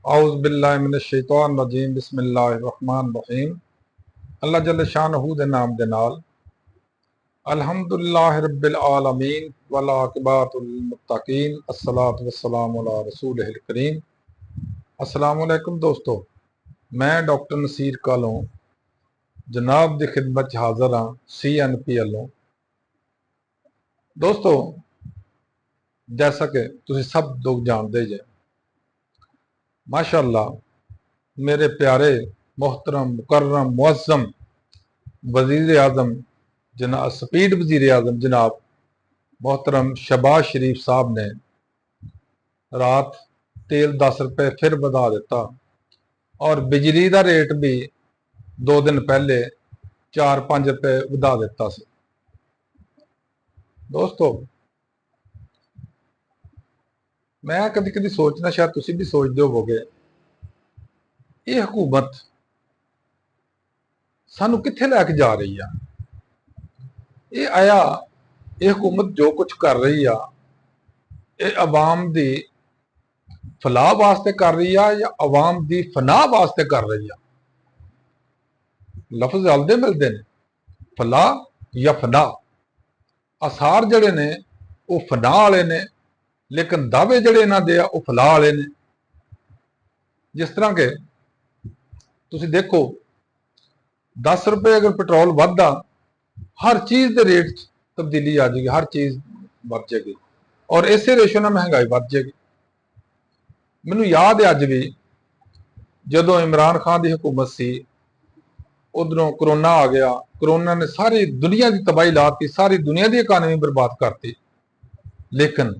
औज़ बिल्लाहि मिनश शैतानिर रजीम बिस्मिल्लाहिर रहमानिर रहीम। अल्लाह जल्ल शानहू दे नाम दे नाल। अल्हम्दुलिल्लाहि रब्बिल आलमीन वल आक़िबतुल लिल मुत्तक़ीन अस्सलातु वस्सलामु अला रसूलिहिल करीम। अस्सलामु अलैकुम दोस्तों, मैं डॉक्टर नसीर कालों जनाब दी खिदमत च हाज़र हाँ CNP वालों। दोस्तों, जैसा कि तुसीं सब लोग जानते जे, माशाअल्लाह मेरे प्यारे मोहतरम मुकर्रम मुअज़्ज़म वज़ीर आज़म जनाब स्पीड वज़ीर आज़म जनाब मोहतरम शहबाज शरीफ साहब ने रात तेल 10 रुपए फिर बढ़ा दिता और बिजली का रेट भी 2 दिन पहले 4-5 रुपए बढ़ा दिता सी। दोस्तों, मैं कभी कभी सोचना, शायद तुसीं भी सोचते होवोगे, ये हुकूमत सानू कित्थे लैके जा रही है। ये आया ये हुकूमत जो कुछ कर रही है, ये अवाम दी फलाह वास्ते कर रही है या अवाम दी फनाह वास्ते कर रही है। लफ्ज अलदे मिलते हैं, फलाह या फनाह। आसार जड़े ने वो फनाह वाले ने, लेकिन दावे जड़े इन्हां दे वो फलाह वाले ने। जिस तरह के तुसीं देखो, 10 रुपए अगर पेट्रोल वधदा, हर चीज़ के रेट च तब्दीली आ जाएगी, हर चीज़ बढ़ जाएगी और इसे रेशो नाल महंगाई बढ़ जाएगी। मैनूं याद है अज भी, जदों इमरान खान की हुकूमत सी, उधरों करोना आ गया। करोना ने सारी दुनिया की तबाही लाती, सारी दुनिया की इकानमी बर्बाद करती। लेकिन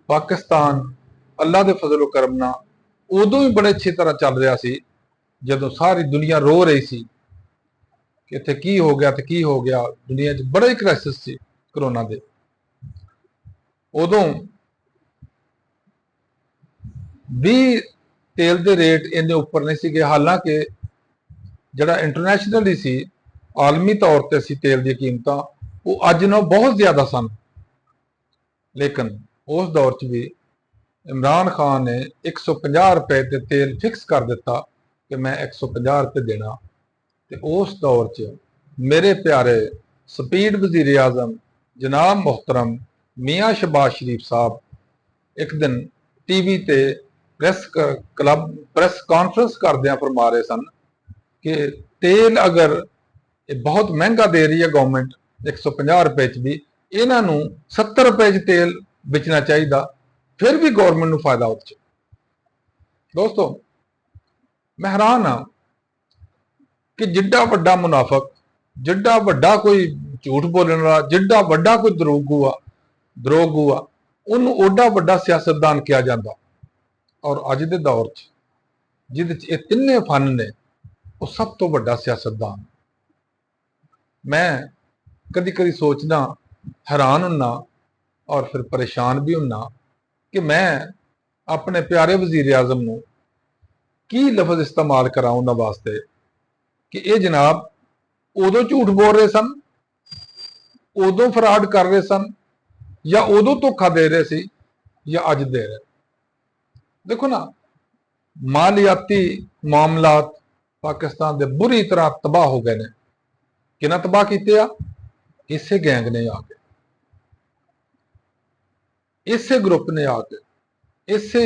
पाकिस्तान अल्लाह के फजल करम नाल उदों भी बड़े अच्छी तरह चल रहा सी, जदों सारी दुनिया रो रही सी कि इत्थे की हो गया तो की हो गया। दुनिया च बड़ा ही क्राइसिस सी करोना दे। उदों भी तेल के रेट इन्ने उपर नहीं सी गए, हालांकि जड़ा इंटरनैशनली सी, आलमी तौर पर सी तेल दी कीमतां वो अज नालों बहुत ज्यादा सन। लेकिन उस दौर च भी इमरान खान ने 150 रुपए ते तेल फिक्स कर दिता कि मैं 150 रुपए देना। ते उस दौर च मेरे प्यारे स्पीड वज़ीर आज़म जनाब मोहतरम मियाँ शहबाज शरीफ साहब एक दिन टीवी ते प्रेस कॉन्फ्रेंस करदियां फरमा रहे सन कि तेल अगर बहुत महंगा दे रही है गवर्नमेंट 150 रुपए च भी, इन्हों 70 रुपए च तेल बेचना चाहिए, फिर भी गवर्नमेंट को फायदा हो। दोस्तों, मैं हैरान हाँ कि जिड्डा वड्डा मुनाफक, जिड्डा वड्डा कोई झूठ बोलने वाला, जिड्डा वड्डा कोई दरोग हुआ उन्होंने ओडा वड्डा सियासतदान किया जाता। और अज के दौर च जिद ये तिन्ने फन ने, वो सब तो वड्डा सियासतदान। मैं कदी कदी सोचना, हैरान हुन्ना और फिर परेशान भी हुन्ना कि मैं अपने प्यारे वज़ीर आज़म नूं की लफज इस्तेमाल करा उन्हां वास्ते कि ये जनाब उदों झूठ बोल रहे सन, उदों फ्रॉड कर रहे सन, या उदों धोखा दे रहे सी, या अज दे रहे। देखो ना, मालियाती मामलात पाकिस्तान के बुरी तरह तबाह हो गए ने। किन्हां तबाह कीते आ? इसे गैंग ने आके, इसे ग्रुप ने आके, इसे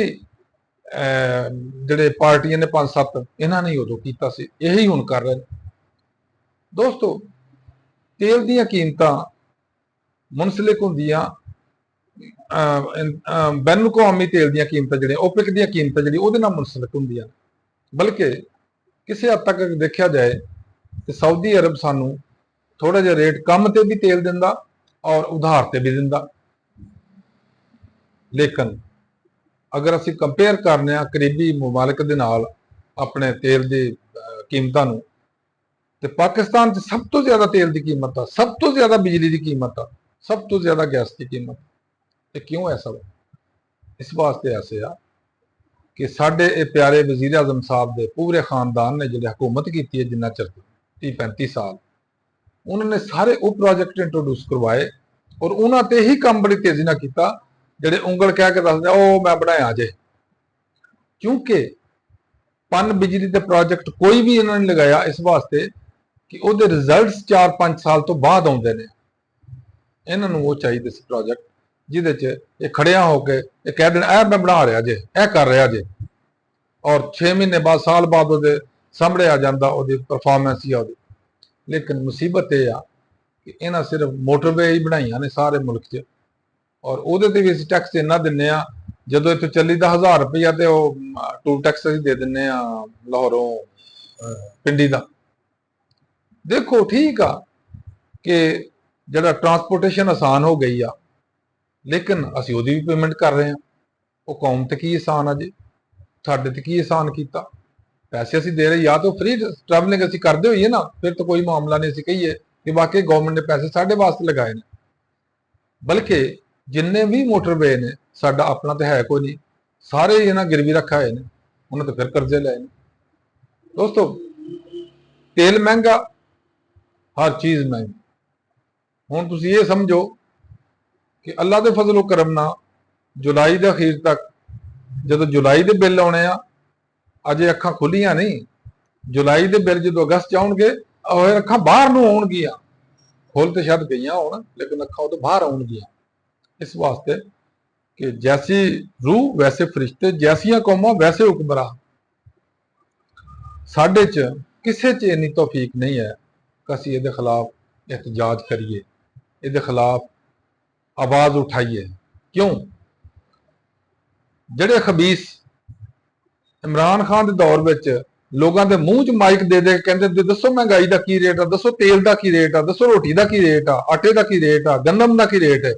जिहड़े पार्टियां ने 5-7 इन्हां ने उदों कीता सी, यही हुण कर रहे। दोस्तों, तेल दीयां कीमतां मुनसलिक हुंदियां बैन अवी तेल दीयां कीमतां जिहड़ियां ओपेक दीयां कीमतां जिहड़ियां उहदे नाल मुनसलिक हुंदियां। बल्कि किसी हद तक अगर देखा जाए तो सऊदी अरब सानू थोड़ा जिहा रेट कम ते भी तेल दिंदा और उधार ते भी दिंदा। लेकिन अगर असीं कंपेयर करने करीबी मुमालिक दे नाल अपने तेल की कीमतां नूं, ते पाकिस्तान च सब तो ज्यादा तेल की कीमत आ, सब तो ज्यादा बिजली की कीमत आ, सब तो ज्यादा गैस की कीमत। ते क्यों ऐसा वा? इस वास्ते ऐसे आ कि साडे ये प्यारे वज़ीर आज़म साहब के पूरे खानदान ने जिहड़ी हुकूमत की है जिन्ना चिर 30-35 साल, उन्होंने सारे वो प्रोजेक्ट इंट्रोड्यूस करवाए और उन्होंने ही काम बड़ी तेजी नाल कीता, जिहड़े उंगल कह के दसदे ओ मैं बनाया जे। क्योंकि ਪਨ ਬਿਜਲੀ ਦੇ ਪ੍ਰੋਜੈਕਟ ਕੋਈ ਵੀ ਇਹਨਾਂ ਨੇ ਲਗਾਇਆ ਇਸ ਵਾਸਤੇ ਕਿ ਉਹਦੇ ਰਿਜ਼ਲਟਸ 4-5 ਸਾਲ ਤੋਂ ਬਾਅਦ ਆਉਂਦੇ ਨੇ। ਇਹਨਾਂ ਨੂੰ ਉਹ ਚਾਹੀਦੇ ਸੀ ਪ੍ਰੋਜੈਕਟ ਜਿਹਦੇ 'ਚ ਇਹ ਖੜਿਆ ਹੋ ਕੇ ਇਹ ਕਹਿ ਦੇਣ ਇਹ ਮੈਂ ਬਣਾ ਰਿਹਾ ਜੇ, ਇਹ ਕਰ ਰਿਹਾ ਜੇ, ਔਰ 6 ਮਹੀਨੇ ਬਾਅਦ ਸਾਲ ਬਾਅਦ ਉਹਦੇ ਸਾਹਮਣੇ ਆ ਜਾਂਦਾ ਉਹਦੀ ਪਰਫਾਰਮੈਂਸ ਜਾਂ ਉਹਦੀ। ਲੇਕਿਨ ਮੁਸੀਬਤ ਇਹ ਆ ਕਿ ਇਹਨਾਂ ਸਿਰਫ ਮੋਟਰਵੇ ਹੀ ਬਣਾਈਆਂ ਨੇ ਸਾਰੇ ਮੁਲਕ 'ਚ, ਔਰ ਉਹਦੇ ਤੇ ਵੀ ਅਸੀਂ ਟੈਕਸ ਇੰਨਾ ਦਿੰਨੇ ਆ, ਜਦੋਂ ਇੱਥੇ ਚੱਲੀ ਦਾ 1000 ਰੁਪਇਆ ਤੇ ਉਹ ਟੂਲ ਟੈਕਸ ਅਸੀਂ ਦੇ ਦਿੰਨੇ ਆ ਲਾਹੌਰੋਂ ਪਿੰਡੀ ਦਾ। ਦੇਖੋ ਠੀਕ ਆ ਕਿ ਜਿਹੜਾ ਟਰਾਂਸਪੋਰਟੇਸ਼ਨ ਆਸਾਨ ਹੋ ਗਈ ਆ, ਲੇਕਿਨ ਅਸੀਂ ਉਹਦੀ ਵੀ ਪੇਮੈਂਟ ਕਰ ਰਹੇ ਆ। ਉਹ ਕੌਮ ਤੇ ਕੀ ਆਸਾਨ ਆ ਜੀ, ਸਾਡੇ ਤੇ ਕੀ ਆਸਾਨ ਕੀਤਾ? ਪੈਸੇ ਅਸੀਂ ਦੇ ਰਹੇ, ਜਾਂ ਤਾਂ ਫ੍ਰੀ ਟਰੈਵਲਿੰਗ ਅਸੀਂ ਕਰਦੇ ਹੋਈਏ ਨਾ, ਫਿਰ ਤਾਂ ਕੋਈ ਮਾਮਲਾ ਨਹੀਂ, ਅਸੀਂ ਕਹੀਏ ਕਿ ਵਾਕਈ ਗਵਰਨਮੈਂਟ ਨੇ ਪੈਸੇ ਸਾਡੇ ਵਾਸਤੇ ਲਗਾਏ ਨੇ। ਬਲਕਿ ਜਿੰਨੇ ਵੀ ਮੋਟਰਵੇ ਨੇ ਸਾਡਾ ਆਪਣਾ ਤੇ ਹੈ ਕੋਈ ਨਹੀਂ, ਸਾਰੇ ਇਹਨਾਂ ਗਿਰਵੀ ਰੱਖੇ ਹੋਏ ਨੇ, ਉਹਨਾਂ ਤੇ ਫਿਰ ਕਰਜ਼ੇ ਲਏ ਨੇ। ਦੋਸਤੋ ਤੇਲ ਮਹਿੰਗਾ, ਹਰ ਚੀਜ਼ ਮਹਿੰਗੀ। ਹੁਣ ਤੁਸੀਂ ਇਹ ਸਮਝੋ ਕਿ ਅੱਲਾ ਦੇ ਫਜ਼ਲ ਕਰਮ ਨਾਲ ਜੁਲਾਈ ਦੇ ਅਖੀਰ ਤੱਕ, ਜਦੋਂ ਜੁਲਾਈ ਦੇ ਬਿੱਲ ਆਉਣੇ ਆ, ਅਜੇ ਅੱਖਾਂ ਖੁੱਲੀਆਂ ਨਹੀਂ, ਜੁਲਾਈ ਦੇ ਬਿੱਲ ਜਦੋਂ ਅਗਸਤ ਚ ਆਉਣਗੇ ਉਹ ਅੱਖਾਂ ਬਾਹਰ ਨੂੰ ਆਉਣਗੀਆਂ, ਖੁੱਲ ਤੇ ਸ਼ਾਇਦ ਗਈਆਂ ਹੋਣ ਲੇਕਿਨ ਅੱਖਾਂ ਉਹ ਬਾਹਰ ਆਉਣਗੀਆਂ। ਇਸ ਵਾਸਤੇ ਕਿ ਜੈਸੀ ਰੂਹ ਵੈਸੇ ਫਰਿਸ਼ਤੇ, ਜੈਸੀਆਂ ਕੌਮਾਂ ਵੈਸੇ ਹੁਕਮਰਾਨ। ਸਾਡੇ ਚ ਕਿਸੇ ਚ ਇੰਨੀ ਤੌਫੀਕ ਨਹੀਂ ਹੈ ਕਿ ਅਸੀਂ ਇਹਦੇ ਖਿਲਾਫ ਇhtਜਾਜ ਕਰੀਏ, ਇਹਦੇ ਖਿਲਾਫ ਆਵਾਜ਼ ਉਠਾਈਏ। ਕਿਉਂ? ਜਿਹੜੇ ਖਬੀਸ ਇਮਰਾਨ ਖਾਨ ਦੇ ਦੌਰ ਵਿੱਚ ਲੋਕਾਂ ਦੇ ਮੂੰਹ 'ਚ ਮਾਈਕ ਦੇ ਦੇ ਕਹਿੰਦੇ ਦੱਸੋ ਮਹਿੰਗਾਈ ਦਾ ਕੀ ਰੇਟ ਆ, ਦੱਸੋ ਤੇਲ ਦਾ ਕੀ ਰੇਟ ਆ, ਦੱਸੋ ਰੋਟੀ ਦਾ ਕੀ ਰੇਟ ਆ, ਆਟੇ ਦਾ ਕੀ ਰੇਟ ਆ, ਗੰਦਮ ਦਾ ਕੀ ਰੇਟ ਹੈ।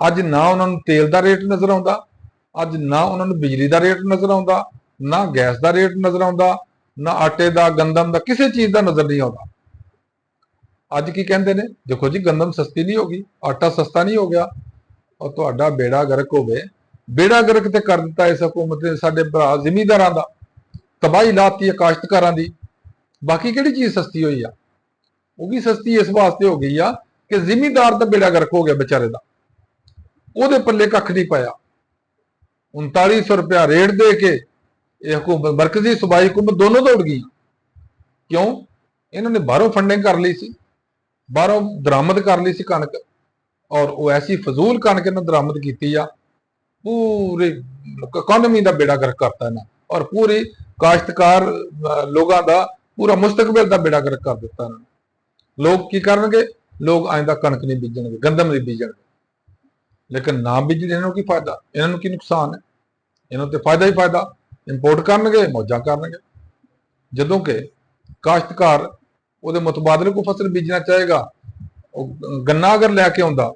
ਅੱਜ ਨਾ ਉਹਨਾਂ ਨੂੰ ਤੇਲ ਦਾ ਰੇਟ ਨਜ਼ਰ ਆਉਂਦਾ, ਅੱਜ ਨਾ ਉਹਨਾਂ ਨੂੰ ਬਿਜਲੀ ਦਾ ਰੇਟ ਨਜ਼ਰ ਆਉਂਦਾ, ਨਾ ਗੈਸ ਦਾ ਰੇਟ ਨਜ਼ਰ ਆਉਂਦਾ, ਨਾ ਆਟੇ ਦਾ, ਗੰਦਮ ਦਾ, ਕਿਸੇ ਚੀਜ਼ ਦਾ ਨਜ਼ਰ ਨਹੀਂ ਆਉਂਦਾ। ਅੱਜ ਕੀ ਕਹਿੰਦੇ ਨੇ? ਦੇਖੋ ਜੀ ਗੰਦਮ ਸਸਤੀ ਨਹੀਂ ਹੋ ਗਈ, ਆਟਾ ਸਸਤਾ ਨਹੀਂ ਹੋ ਗਿਆ। ਔਰ ਤੁਹਾਡਾ ਬੇੜਾ ਗਰਕ ਹੋਵੇ, ਬੇੜਾ ਗਰਕ ਤੇ ਕਰ ਦਿੱਤਾ ਇਸ ਹਕੂਮਤ ਨੇ ਸਾਡੇ ਭਰਾ ਜ਼ਿਮੀਂਦਾਰਾਂ ਦਾ, ਤਬਾਹੀ ਲਾਤੀ ਹੈ ਕਾਸ਼ਤਕਾਰਾਂ ਦੀ। ਬਾਕੀ ਕਿਹੜੀ ਚੀਜ਼ ਸਸਤੀ ਹੋਈ ਆ? ਉਹ ਵੀ ਸਸਤੀ ਇਸ ਵਾਸਤੇ ਹੋ ਗਈ ਆ ਕਿ ਜ਼ਿਮੀਂਦਾਰ ਦਾ ਬੇੜਾ ਗਰਕ ਹੋ ਗਿਆ ਵਿਚਾਰੇ ਦਾ, ਉਹਦੇ ਪੱਲੇ ਕੱਖ ਨਹੀਂ ਪਾਇਆ। 3900 ਰੁਪਇਆ ਰੇਟ ਦੇ ਕੇ ਇਹ ਹਕੂਮਤ, ਮਰਕਜ਼ੀ ਸੂਬਾਈ ਹਕੂਮਤ ਦੋਨੋਂ ਦੌੜ ਗਈ। ਕਿਉਂ? ਇਹਨਾਂ ਨੇ ਬਾਹਰੋਂ ਫੰਡਿੰਗ ਕਰ ਲਈ ਸੀ, ਬਾਹਰੋਂ ਦਰਾਮਦ ਕਰ ਲਈ ਸੀ ਕਣਕ, ਔਰ ਉਹ ਐਸੀ ਫਜ਼ੂਲ ਕਣਕ ਇਹਨਾਂ ਦਰਾਮਦ ਕੀਤੀ ਆ, ਪੂਰੀ ਇਕਨੋਮੀ ਦਾ ਬੇੜਾ ਗਰਕ ਕਰਤਾ ਇਹਨਾਂ, ਔਰ ਪੂਰੀ ਕਾਸ਼ਤਕਾਰ ਲੋਕਾਂ ਦਾ ਪੂਰਾ ਮੁਸਤਕਬਲ ਦਾ ਬੇੜਾ ਗਰਕ ਕਰ ਦਿੱਤਾ ਇਹਨਾਂ ਨੇ। ਲੋਕ ਕੀ ਕਰਨਗੇ? ਲੋਕ ਆਇੰਦਾ ਕਣਕ ਨਹੀਂ ਬੀਜਣਗੇ, ਗੰਦਮ ਨਹੀਂ ਬੀਜਣਗੇ। ਲੇਕਿਨ ਨਾ ਬੀਜਣ ਇਹਨਾਂ ਨੂੰ ਕੀ ਫਾਇਦਾ, ਇਹਨਾਂ ਨੂੰ ਕੀ ਨੁਕਸਾਨ ਹੈ? ਇਹਨਾਂ ਨੂੰ ਤੇ ਫਾਇਦਾ ਹੀ ਫਾਇਦਾ, ਇੰਪੋਰਟ ਕਰਨਗੇ, ਮੌਜਾਂ ਕਰਨਗੇ। ਜਦੋਂ ਕਿ ਕਾਸ਼ਤਕਾਰ ਉਹਦੇ ਮੁਤਬਾਦਲ ਕੋਈ ਫਸਲ ਬੀਜਣਾ ਚਾਹੇਗਾ, ਉਹ ਗੰਨਾ ਅਗਰ ਲੈ ਕੇ ਆਉਂਦਾ,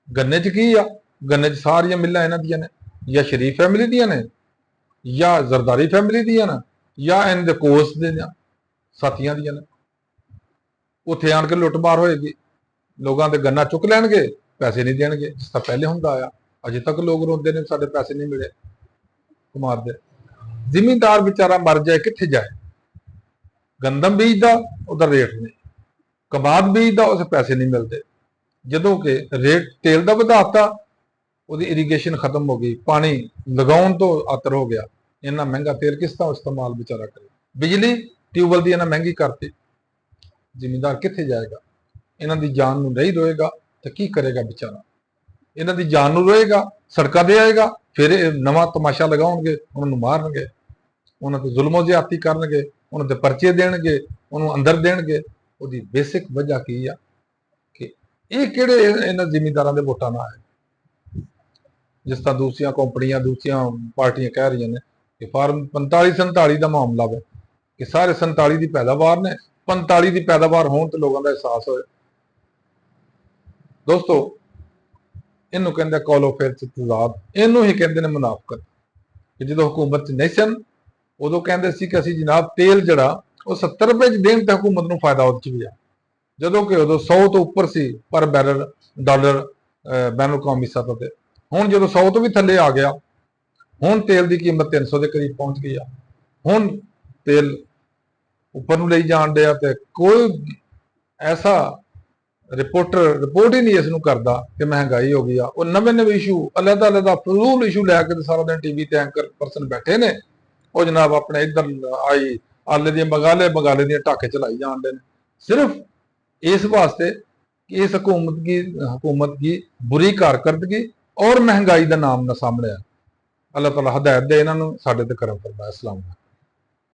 ਗੰਨੇ 'ਚ ਕੀ ਆ? ਗੰਨੇ 'ਚ ਸਾਰੀਆਂ ਮਿੱਲਾਂ ਇਹਨਾਂ ਦੀਆਂ ਨੇ, ਜਾਂ ਸ਼ਰੀਫ ਫੈਮਿਲੀ ਦੀਆਂ ਨੇ, ਜਾਂ ਜ਼ਰਦਾਰੀ ਫੈਮਿਲੀ ਦੀਆਂ ਨੇ, ਜਾਂ ਇਹਨਾਂ ਦੇ ਕੋਸ ਦੇ ਸਾਥੀਆਂ ਦੀਆਂ ਨੇ। ਉੱਥੇ ਆਣ ਕੇ ਲੁੱਟਮਾਰ ਹੋਏਗੀ, ਲੋਕਾਂ ਦੇ ਗੰਨਾ ਚੁੱਕ ਲੈਣਗੇ, ਪੈਸੇ ਨਹੀਂ ਦੇਣਗੇ। ਇਸ ਤਾਂ ਪਹਿਲੇ ਹੁੰਦਾ ਆਇਆ, ਅਜੇ ਤੱਕ ਲੋਕ ਰੋਂਦੇ ਨੇ ਸਾਡੇ ਪੈਸੇ ਨਹੀਂ ਮਿਲੇ। ਕਮਾਲ ਦੇ ਜ਼ਿਮੀਂਦਾਰ ਵਿਚਾਰਾ ਮਰ ਜਾਏ, ਕਿੱਥੇ ਜਾਏ? ਗੰਦਮ ਬੀਜਦਾ ਉਹਦਾ ਰੇਟ ਨਹੀਂ, ਕਬਾਬ ਬੀਜਦਾ ਉਸ ਪੈਸੇ ਨਹੀਂ ਮਿਲਦੇ। ਜਦੋਂ ਕਿ ਰੇਟ ਤੇਲ ਦਾ ਵਧਾਤਾ, ਉਹਦੀ ਇਰੀਗੇਸ਼ਨ ਖਤਮ ਹੋ ਗਈ, ਪਾਣੀ ਲਗਾਉਣ ਤੋਂ ਆਤਰ ਹੋ ਗਿਆ। ਇੰਨਾ ਮਹਿੰਗਾ ਤੇਲ ਕਿਸ ਤਰ੍ਹਾਂ ਇਸਤੇਮਾਲ ਵਿਚਾਰਾ ਕਰੇ? ਬਿਜਲੀ ਟਿਊਬਵੈਲ ਦੀ ਇਹਨਾਂ ਮਹਿੰਗੀ ਕਰਤੀ, ਜ਼ਿਮੀਂਦਾਰ ਕਿੱਥੇ ਜਾਏਗਾ? ਇਹਨਾਂ ਦੀ ਜਾਨ ਨੂੰ ਨਹੀਂ ਰੋਏਗਾ ਤਾਂ ਕੀ ਕਰੇਗਾ ਵਿਚਾਰਾ? ਇਹਨਾਂ ਦੀ ਜਾਨ ਨੂੰ ਰੋਏਗਾ, ਸੜਕਾਂ ਤੇ ਆਏਗਾ, ਫਿਰ ਇਹ ਨਵਾਂ ਤਮਾਸ਼ਾ ਲਗਾਉਣਗੇ, ਉਹਨਾਂ ਨੂੰ ਮਾਰਨਗੇ, ਉਹਨਾਂ ਤੇ ਜ਼ੁਲਮੋ ਜ਼ਿਆਦਤੀ ਕਰਨਗੇ, ਉਹਨਾਂ ਦੇ ਪਰਚੇ ਦੇਣਗੇ, ਉਹਨੂੰ ਅੰਦਰ ਦੇਣਗੇ। ਉਹਦੀ ਬੇਸਿਕ ਵਜ੍ਹਾ ਕੀ ਆ ਕਿ ਇਹ ਕਿਹੜੇ ਇਹਨਾਂ ਜ਼ਿਮੀਂਦਾਰਾਂ ਦੇ ਵੋਟਾਂ ਨਾਲ ਆਏ? ਜਿਸ ਤਰ੍ਹਾਂ ਦੂਸਰੀਆਂ ਕੰਪਨੀਆਂ, ਦੂਸਰੀਆਂ ਪਾਰਟੀਆਂ ਕਹਿ ਰਹੀਆਂ ਨੇ ਕਿ ਫਾਰਮ 45-47 ਦਾ ਮਾਮਲਾ ਵਾ ਕਿ ਸਾਰੇ 47 ਦੀ ਪੈਦਾਵਾਰ ਨੇ, 45 ਦੀ ਪੈਦਾਵਾਰ ਹੋਣ ਤੇ ਲੋਕਾਂ ਦਾ ਅਹਿਸਾਸ ਹੋਏ। ਦੋਸਤੋ ਇਹਨੂੰ ਕਹਿੰਦੇ ਕੌਲੋ ਫਿਰ ਤਜ਼ਾਦ, ਇਹਨੂੰ ਹੀ ਕਹਿੰਦੇ ਨੇ ਮੁਨਾਫਕਤ। ਕਿ ਜਦੋਂ ਹਕੂਮਤ 'ਚ ਨਹੀਂ ਸਨ ਉਦੋਂ ਕਹਿੰਦੇ ਸੀ ਕਿ ਅਸੀਂ ਜਨਾਬ ਤੇਲ ਜਿਹੜਾ ਉਹ 70 ਰੁਪਏ 'ਚ ਦੇਣ ਤੇ ਹਕੂਮਤ ਨੂੰ ਫਾਇਦਾ ਉਹਦੇ 'ਚ ਵੀ ਆ, ਜਦੋਂ ਕਿ ਉਦੋਂ 100 ਤੋਂ ਉੱਪਰ ਸੀ ਪਰ ਬੈਰਲ ਡਾਲਰ ਬੈਨ ਅਲ-ਅਕਵਾਮੀ ਸਤਹ ਤੇ। ਹੁਣ ਜਦੋਂ 100 ਤੋਂ ਵੀ ਥੱਲੇ ਆ ਗਿਆ, ਹੁਣ ਤੇਲ ਦੀ ਕੀਮਤ 300 ਦੇ ਕਰੀਬ ਪਹੁੰਚ ਗਈ ਆ। ਹੁਣ ਤੇਲ ਉੱਪਰ ਨੂੰ ਲਈ ਜਾਣ ਡਿਆ ਤੇ ਕੋਈ ਐਸਾ ਰਿਪੋਰਟ ਹੀ ਨਹੀਂ ਇਸ ਨੂੰ ਕਰਦਾ ਕਿ ਮਹਿੰਗਾਈ ਹੋ ਗਈ ਆ। ਉਹ ਨਵੇਂ ਇਸ਼ੂ, ਅਲੱਗ-ਅਲੱਗ ਫਜ਼ੂਲ ਇਸ਼ੂ ਲੈ ਕੇ ਸਾਰਾ ਦਿਨ ਟੀਵੀ ਤੇ ਐਂਕਰ ਪਰਸਨ ਬੈਠੇ ਨੇ, ਉਹ ਜਨਾਬ ਆਪਣੇ ਇੱਧਰ ਆਈ ਆਲੇ ਦੀਆਂ ਬਗਾਲੇ ਦੀਆਂ ਟਾਕੇ ਚਲਾਈ ਜਾਂਦੇ ਨੇ, सिर्फ इस वास्ते कि इस हुकूमत की बुरी कारकर्दगी और महंगाई का नाम ना सामने आ। अल्लाह ताला हदायत दे इन्हां नूं, साडे ते करम फरमाए। अस्सलाम वालेकुम।